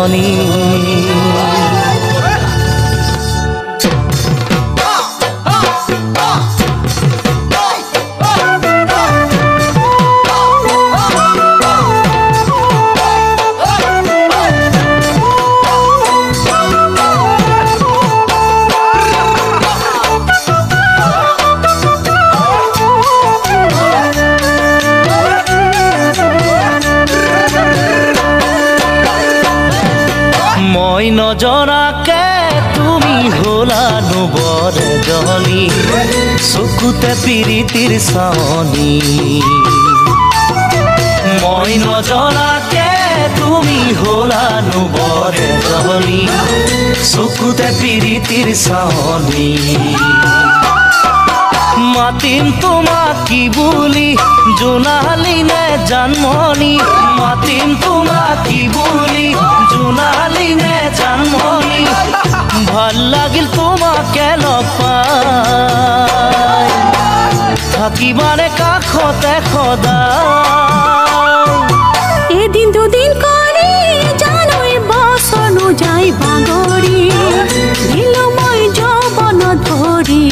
এজনী মই নজনাকে তুমি হলানো বৰ এজনী চকুতে পিৰিতিৰ চাৱনী মই নজনাকে তুমি হলানো বৰ এজনী চকুতে পিৰিতিৰ চাৱনী মাতিম তোমাক কি বুলি জোনালী নে জানমণি মাতিম তোমাক কি বুলি জোনালী নে জানমণি ভাল লাগিল তোমাকে লগ পাই থাকিবানে কাষতে সদায় এদিন দুদিন কৰি জানৈ বছৰ নোযায় বাগৰি দিলো মই যৌৱন ধৰি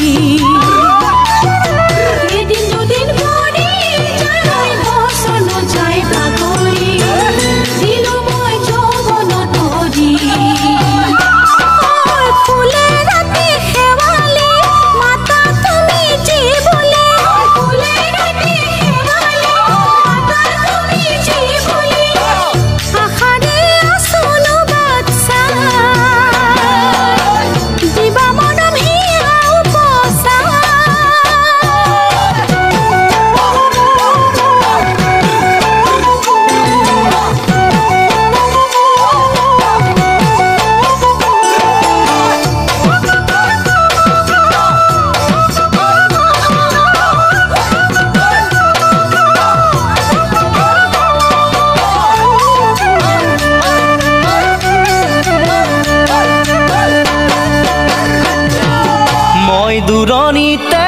দূৰণিতে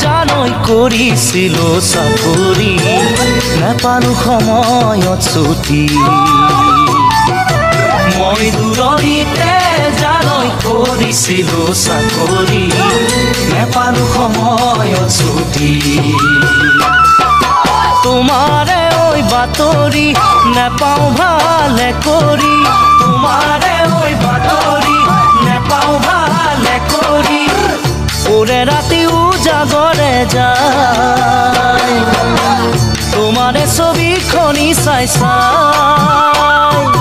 জানৈ কৰিছিলো চাকৰি নাপালো সময়ত ছুটি মই দূৰণিতে জানৈ কৰিছিলো চাকৰি নাপালো সময়ত ছুটি তোমাৰে ঐ বাতৰি নাপাওঁ ভালে কৰি তোমাৰে ঐ বাতৰি নাপাওঁ ভালে কৰি ওৰে ৰাতি উজাগৰে যায় তোমাৰে ছবিখনি চাই চাই